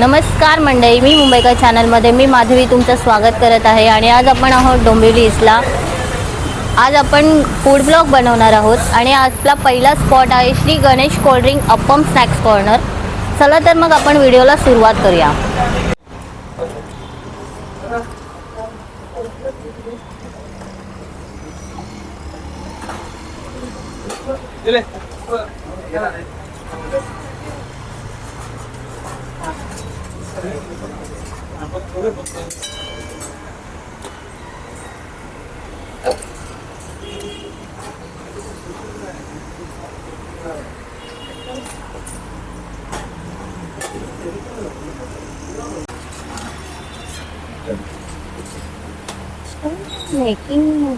नमस्कार मंडळी, मी मुंबईकर चॅनलमध्ये मी माधवी तुमचं स्वागत करत आहे. आणि आज आपण आहोत डोंबिवली इसला. आज आपण फूड ब्लॉग बनवणार आहोत आणि आपला पहिला स्पॉट आहे Shri Ganesh cold drink appam snacks corner. चला तर मग आपण व्हिडिओला सुरुवात करूया. मेकिंग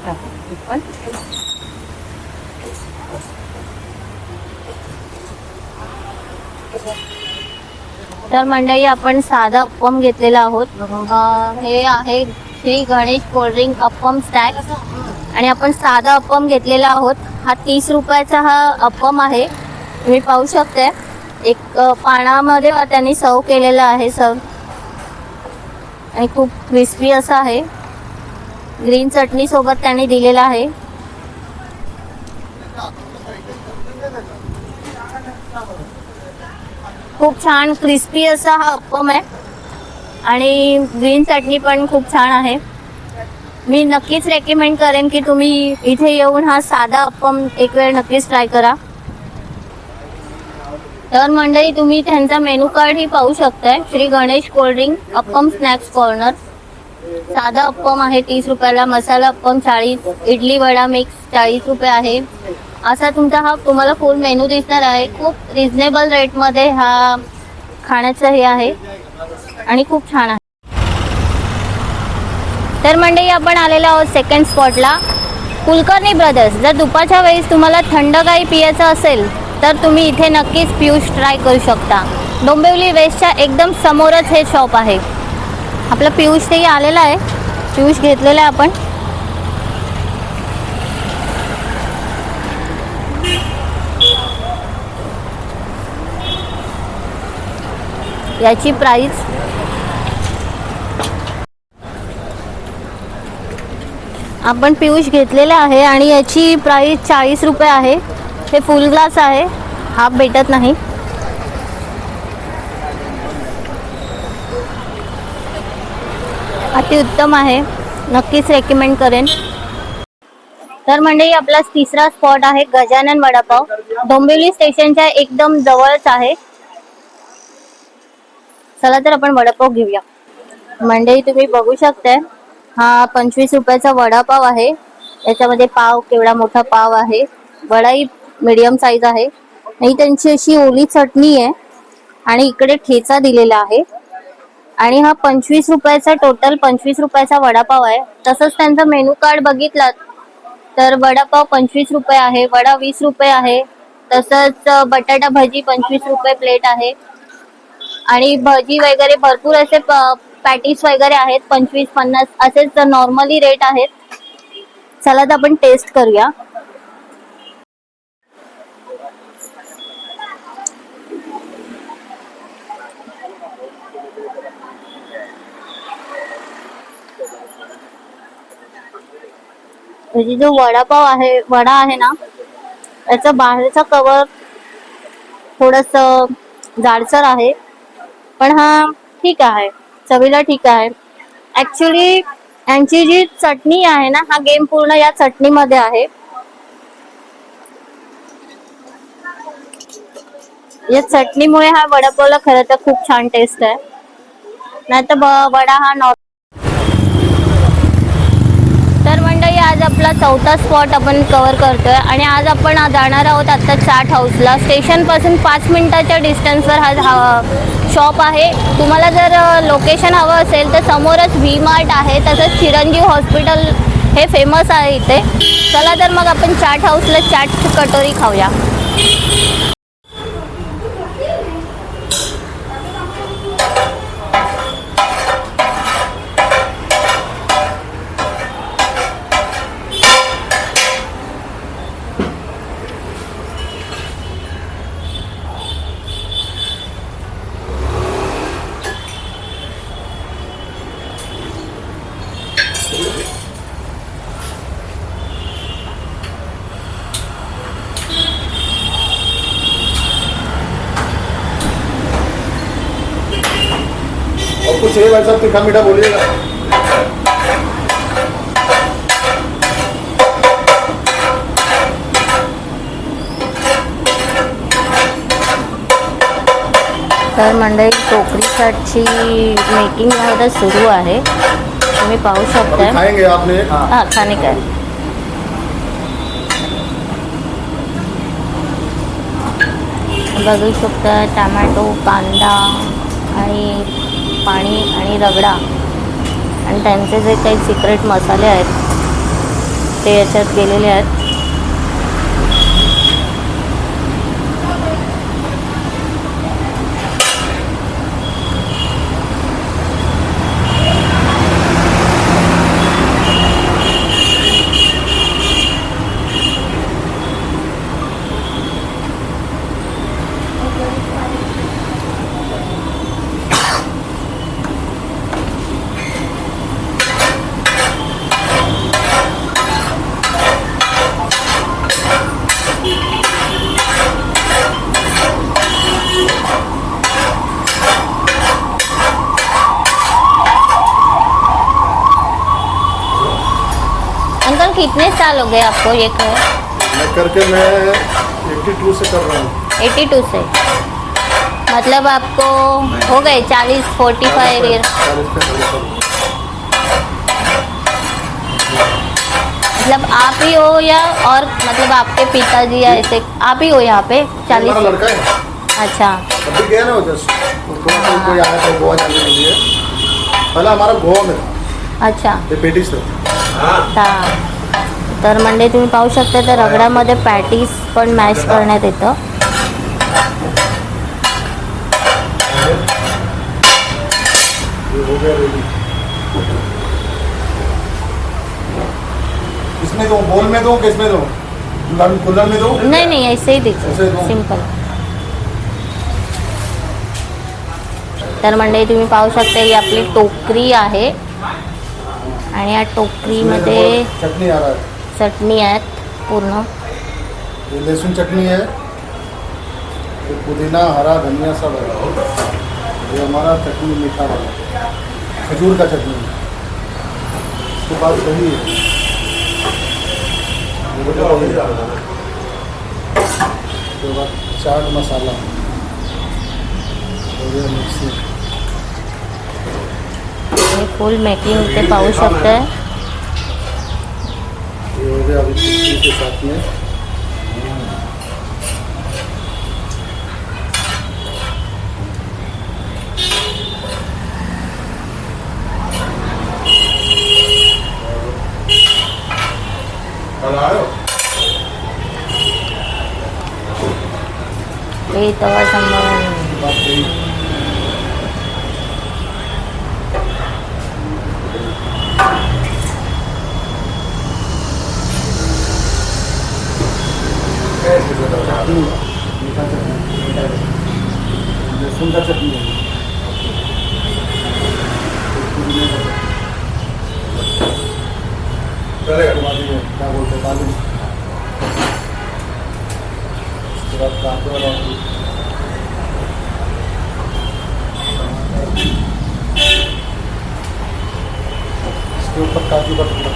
तर मंडळी आपण साधा अप्पम घेतलेला आहोत. हे आहे श्री गणेश कोल्ड्रिंक अप्पम स्नॅक्स आणि आपण साधा अप्पम घेतलेला आहोत. हा 30 रुपयाचा हा अप्पम आहे. तुम्ही पाहू शकता एक पानामध्ये त्यांनी सर्व केलेला आहे आणि खूप क्रिस्पी असा आहे. ग्रीन चटणी सोबत त्यांनी दिलेला आहे. खूप छान क्रिस्पी असा हा अप्पम आहे आणि ग्रीन चटणी पण खूप छान आहे. मी नक्कीच रेकमेंड करेन की तुम्ही इथे येऊन हा साधा अप्पम एक वेळ नक्कीच ट्राय करा. तर मंडळी तुम्ही त्यांचा मेनू कार्ड ही पाहू शकताय. Shri Ganesh cold drink appam snacks corner. साधा अप्पम आहे 30 रुपयाला, मसाला अप्पम 40, इडली वडा मिक्स 40 रुपये आहे. असा तुमचा हा तुम्हाला फुल मेनू दिसणार आहे. खूप रिजनेबल रेटमध्ये हा खाण्याचं हे आहे आणि खूप छान आहे. तर मंडळी आपण आलेलो आहोत सेकंड स्पॉटला, कुलकर्णी ब्रदर्स. जर दुपारच्या वेळेस तुम्हाला थंड काही पियायचं असेल तर तुम्ही इथे नक्कीच पियुष ट्राय करू शकता. डोंबिवली वेस्टच्या एकदम समोरच हे शॉप आहे. आपला पियुष तेही आलेला आहे. पियुष घेतलेला आहे आपण. याची प्राइस आपण पियुष घेतलेला आहे आणि याची प्राइस 40 रुपये आहे. हे फुल ग्लास आहे, हाफ भेटत नाही. अतिउत्तम आहे, नक्कीच रेकमेंड करेन. तर मंडळी आपला तिसरा स्पॉट आहे गजानन वडापाव. डोंबिवली स्टेशनच्या एकदम जवळच आहे. चला तर आपण वडापाव घेऊया. मंडळी तुम्ही बघू शकताय हा 25 रुपयाचा वडापाव आहे. याच्यामध्ये पाव, केवढा मोठा पाव आहे. वडाही मीडियम साईज आहे आणि त्यांची अशी ओली चटणी आहे आणि इकडे ठेचा दिलेला आहे. आणि हा 25 रुपयाचा, टोटल 25 रुपयाचा वडापाव आहे. तसंच त्यांचा मेनू कार्ड बघितलात तर वडापाव 25 रुपये आहे, वडा 20 रुपये आहे. तसंच बटाटा भजी 25 रुपये प्लेट आहे आणि भजी वगैरे भरपूर असे पॅटीस वगैरे आहेत. 25-50 असेच नॉर्मली रेट आहेत. चला तर आपण टेस्ट करूया. म्हणजे जो वडापाव आहे, वडा आहे ना, याचा बाहेरचा कवर थोडस जाडसर आहे, पण हा ठीक आहे, चवीला ठीक आहे. ऍक्च्युली यांची जी चटणी आहे ना, हा गेम पूर्ण या चटणीमध्ये आहे. या चटणीमुळे हा वडापावला खरं तर खूप छान टेस्ट आहे. नाहीतर वडा हा तर मंडळी आज आपला चौथा स्पॉट आपण कव्हर करतोय आणि आज आपण जाणार आहोत आता चाट हाऊसला. स्टेशन पासून 5 मिनिटाच्या डिस्टन्सवर हा शॉप आहे. तुम्हाला जर लोकेशन हवं असेल तर समोरच व्ही मार्ट आहे. तसंच चिरंजीव हॉस्पिटल हे फेमस आहे इथे. चला तर मग आपण चाट हाऊसला चाट कटोरी खाऊया. कुछ चाहिए भाई साहब, तीखा मीठा बोलिएगा। तर मंडळी टोकरी चाटची मेकिंग आता सुरू आहे, तुम्ही पाहू अभी शकता। खाएंगे आपने? हाँ, खाने का है। बघू शकता टोमॅटो, कांदा आणि पाणी आणि रगडा आणि त्यांचे जे काही सिक्रेट मसाले आहेत ते याच्यात गेलेले आहेत। अंकल कितने साल हो गए आपको ये करके मैं 82 से कर रहा हूँ। 82 से, मतलब आपको हो गए 40-45 ईयर। मतलब आप ही हो या और मतलब आपके पिताजी या ऐसे आप ही हो यहाँ पे? 40 लड़का है। अच्छा, अभी गया ना वो जस्ट कोई आया था गोवा जाने के लिए, पहले हमारा गोवा में था। अच्छा ते पेटीज थे। तर मंडळी तुम्ही पाहू शकता तर रगड्यामध्ये पॅटीस पण मॅश करण्यात येतं। हो गया रेडी। किसमें दूँ? बोल में दूँ? किसमें दूँ? कूलर में दूँ? नहीं नहीं, ऐसे ही ऐसे दीजिए, दो। सिंपल। तर मंडळी तुम्ही पाहू शकता ही आपली टोकरी आहे आणि या टोकरीमध्ये चटनी आ रहा है, चटणी आहेत पूर्ण। ये लहसुन चटनी है, ये पुदीना हरा धनिया सब है, ये हमारा चटनी मीठा वाला खजूर का चटनी है। इसके बाद दही है, उसके बाद चाट मसाला और ये मिक्सी। आणि फुल मेकिंग इथे पाहू शकताय। ये हो गया अभी चटनी के साथ में। हे तवा सांभाळून मीठा चटनी, लहसुन का चटनी है, क्या बोलते हैं दाल, उसके बाद गाजर और इसके ऊपर काजू का टुकड़ा।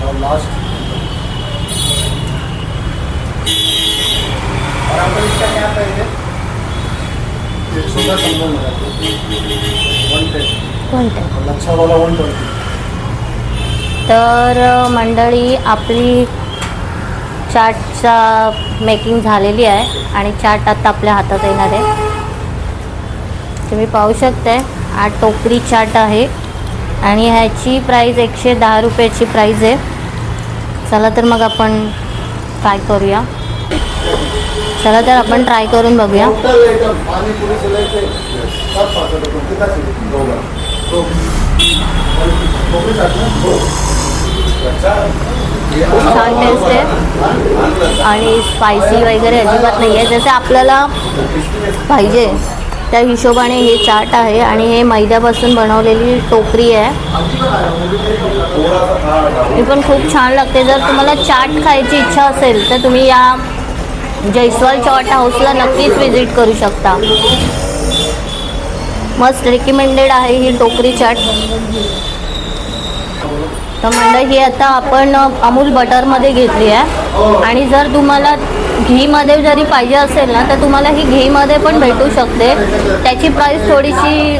और लास्ट और आपको इसका क्या प्राइस है? 100 का कम्बो मिला 110 कोणते। और अच्छा वाला 120। तर मंडळी आपली चाटचा मेकिंग झालेली आहे आणि चाट आता आपल्या हातात येणार आहे। तुम्ही पाहू शकताय हा टोकरी चाट आहे आणि ह्याची प्राईस 110 रुपयाची प्राईस आहे। चला तर मग आपण ट्राय करूया। चला तर आपण ट्राय करून बघूया। टोटल एकदम पानी पूरी से लेके सब पास है। कितना चाहिए? 2 बार तो टोकरी चाट में 2। खूप छान टेस्ट आहे आणि स्पायसी वगैरे अजिबात नाही आहे, जसे आपल्याला पाहिजे त्या हिशोबाने हे चाट आहे आणि हे मैद्यापासून बनवलेली टोकरी आहे. ही पण खूप छान लागते. जर तुम्हाला चाट खायची इच्छा असेल तर तुम्ही या जयस्वाल चाट हाऊसला नक्कीच विजिट करू शकता. मस्त रिकमेंडेड आहे ही टोकरी चाट. तर मंडळी ही आता आपण अमूल बटरमध्ये घेतली आहे आणि जर तुम्हाला घीमध्ये जरी पाहिजे असेल ना तर तुम्हाला ही घीमध्ये पण भेटू शकते. त्याची प्राईस थोडीशी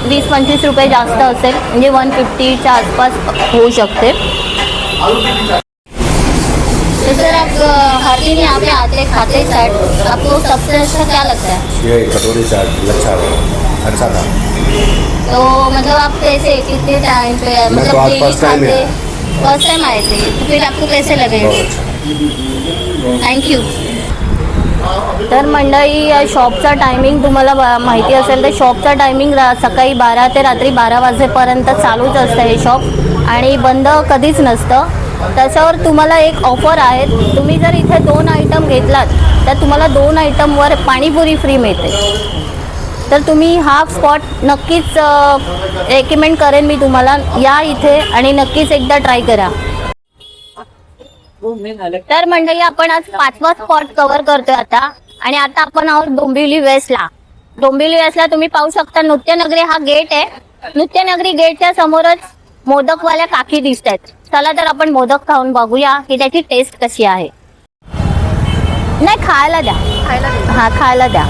20-25 रुपये जास्त असेल, म्हणजे 150च्या आसपास होऊ शकते. तो सर आप हर दिन यहाँ पे आते खाते चाट, आपको सबसे अच्छा क्या लगता है? ये कटोरी चाट अच्छा था. तो मतलब आप कैसे कितने टाइम पे मैं तो मतलब आज डेली first time खाते? आया. फर्स्ट टाइम आए थे तो फिर आपको कैसे लगे? थँक्यू. तर मंडळी या शॉपचा टायमिंग तुम्हाला माहिती असेल तर शॉपचा टायमिंग सकाळी 12 ते रात्री 12 वाजेपर्यंत चालूच असतं हे शॉप आणि बंद कधीच नसतं. त्याच्यावर तुम्हाला एक ऑफर आहे. तुम्ही जर इथे 2 आयटम घेतलात तर तुम्हाला 2 आयटमवर पाणीपुरी फ्री मिळते. तर तुम्ही हा स्पॉट नक्कीच रेकमेंड करेन मी तुम्हाला. या इथे आणि नक्कीच एकदा ट्राय करा. तर मंडळी आपण आज 5वा स्पॉट कव्हर करतोय आता आणि आता आपण आहोत डोंबिवली वेस्टला. डोंबिवली वेस्टला तुम्ही पाहू शकता नृत्यनगरी हा गेट आहे. नृत्यनगरी गेटच्या समोरच मोदकवाल्या काकी दिसत आहेत. चला तर आपण मोदक खाऊन बघूया की त्याची टेस्ट कशी आहे. नाही खायला द्या, हा खायला द्या.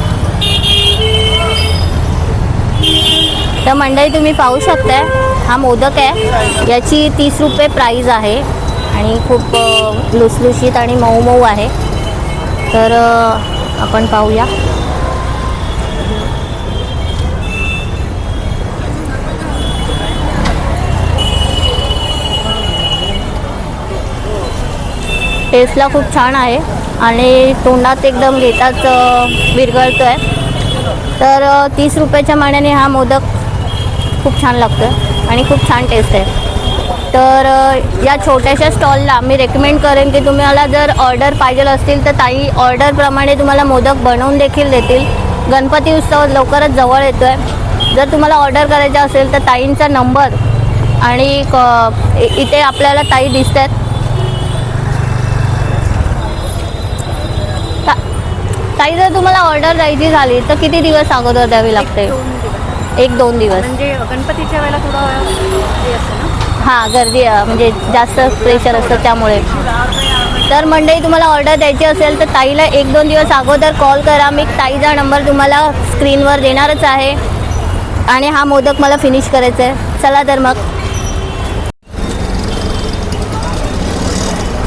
तर मंडळी तुम्ही पाहू शकताय हा मोदक आहे. याची 30 रुपये प्राईज आहे आणि खूप लुसलुशीत आणि मऊ मऊ आहे. तर आपण पाहूया. टेस्टला खूप छान आहे आणि तोंडात एकदम घेताच विरघळतो आहे. तर 30 रुपयाच्या मानाने हा मोदक खूप छान लागतो आणि खूप छान टेस्ट आहे. तर या छोट्याशा स्टॉलला मी रेकमेंड करेन की तुम्हाला जर ऑर्डर पाहिजे असतील तर ताई ऑर्डरप्रमाणे तुम्हाला मोदक बनवून देखील देतील. गणपती उत्सव लवकरच जवळ येतो आहे. जर तुम्हाला ऑर्डर करायचं असेल तर ताईंचा नंबर आणि इथे आपल्याला ताई दिसत आहेत. ताई जर तुम्हाला ऑर्डर द्यायची झाली तर किती दिवस अगोदर द्यावी लागते? 1-2 दिवस. म्हणजे गणपतीच्या वेळेला थोडं हे असतं ना. हां गर्दी म्हणजे जास्त प्रेशर असतं त्यामुळे. तर मंडळी तुम्हाला ऑर्डर द्यायची असेल तर ताईला 1-2 दिवस अगोदर कॉल करा. मी ताईचा नंबर तुम्हाला स्क्रीनवर देणारच आहे. आणि हा मोदक मला फिनिश करायचा आहे. चला तर मग.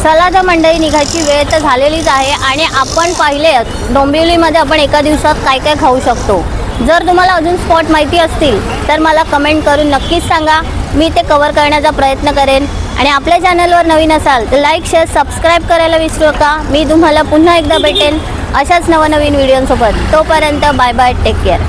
चला तर मंडळी निघायची वेळ तर झालेलीच आहे आणि आपण पाहिले डोंबिवलीमध्ये आपण एका दिवसात काय काय खाऊ शकतो. जर तुम्हाला अजून स्पॉट माहिती असतील तर मला कमेंट करून नक्कीच सांगा. मी ते कव्हर करण्याचा प्रयत्न करेन. आणि आपल्या चॅनलवर नवीन असाल तर लाईक शेअर सबस्क्राईब करायला विसरू नका. मी तुम्हाला पुन्हा एकदा भेटेन अशाच नवनवीन व्हिडिओसोबत. तोपर्यंत बाय बाय, टेक केअर.